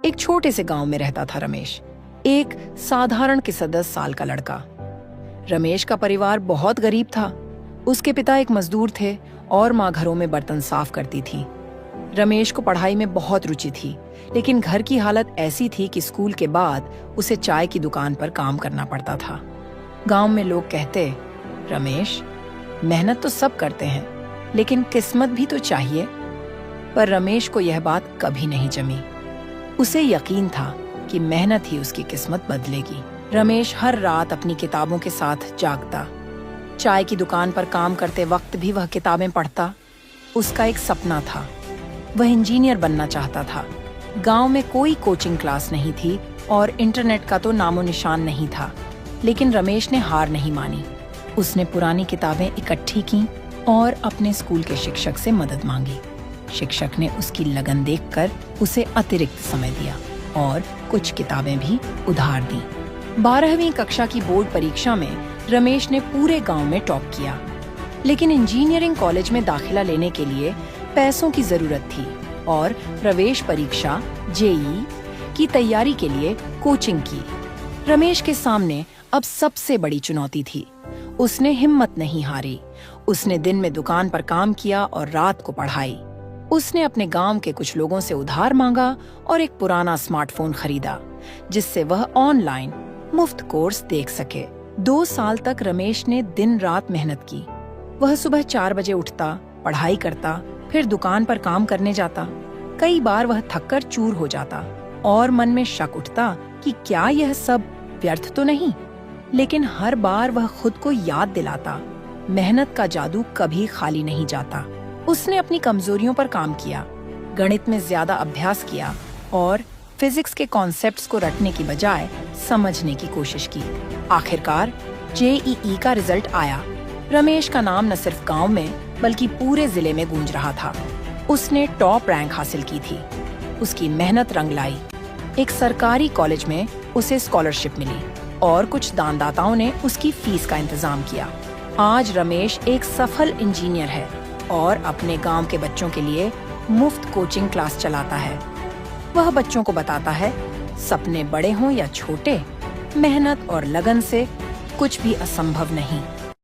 एक छोटे से गांव में रहता था रमेश, एक साधारण किसी 10 साल का लड़का। रमेश का परिवार बहुत गरीब था। उसके पिता एक मजदूर थे और माँ घरों में बर्तन साफ करती थी। रमेश को पढ़ाई में बहुत रुचि थी, लेकिन घर की हालत ऐसी थी कि स्कूल के बाद उसे चाय की दुकान पर काम करना पड़ता था। गांव में लोग कहते, रमेश, मेहनत तो सब करते हैं, लेकिन किस्मत भी तो चाहिए। पर रमेश को यह बात कभी नहीं जमी। उसे यकीन था कि मेहनत ही उसकी किस्मत बदलेगी। रमेश हर रात अपनी किताबों के साथ जागता। चाय की दुकान पर काम करते वक्त भी वह किताबें पढ़ता। उसका एक सपना था, वह इंजीनियर बनना चाहता था। गांव में कोई कोचिंग क्लास नहीं थी और इंटरनेट का तो नामो निशान नहीं था, लेकिन रमेश ने हार नहीं मानी। उसने पुरानी किताबें इकट्ठी की और अपने स्कूल के शिक्षक से मदद मांगी। शिक्षक ने उसकी लगन देखकर उसे अतिरिक्त समय दिया और कुछ किताबें भी उधार दी। 12वीं कक्षा की बोर्ड परीक्षा में रमेश ने पूरे गांव में टॉप किया, लेकिन इंजीनियरिंग कॉलेज में दाखिला लेने के लिए पैसों की जरूरत थी और प्रवेश परीक्षा जेईई की तैयारी के लिए कोचिंग की। रमेश के सामने अब सबसे बड़ी चुनौती थी। उसने हिम्मत नहीं हारी। उसने दिन में दुकान पर काम किया और रात को पढ़ाई। उसने अपने गांव के कुछ लोगों से उधार मांगा और एक पुराना स्मार्टफोन खरीदा, जिससे वह ऑनलाइन मुफ्त कोर्स देख सके। 2 साल तक रमेश ने दिन रात मेहनत की। वह सुबह 4 बजे उठता, पढ़ाई करता, फिर दुकान पर काम करने जाता। कई बार वह थककर चूर हो जाता और मन में शक उठता कि क्या यह सब व्यर्थ तो नहीं। लेकिन हर बार वह खुद को याद दिलाता, मेहनत का जादू कभी खाली नहीं जाता। उसने अपनी कमजोरियों पर काम किया, गणित में ज्यादा अभ्यास किया और फिजिक्स के कॉन्सेप्ट्स को रटने की बजाय समझने की कोशिश की। आखिरकार जेईई का रिजल्ट आया। रमेश का नाम न सिर्फ गांव में बल्कि पूरे जिले में गूंज रहा था। उसने टॉप रैंक हासिल की थी। उसकी मेहनत रंग लाई। एक सरकारी कॉलेज में उसे स्कॉलरशिप मिली और कुछ दानदाताओं ने उसकी फीस का इंतजाम किया। आज रमेश एक सफल इंजीनियर है और अपने गांव के बच्चों के लिए मुफ्त कोचिंग क्लास चलाता है। वह बच्चों को बताता है, सपने बड़े हों या छोटे, मेहनत और लगन से कुछ भी असंभव नहीं।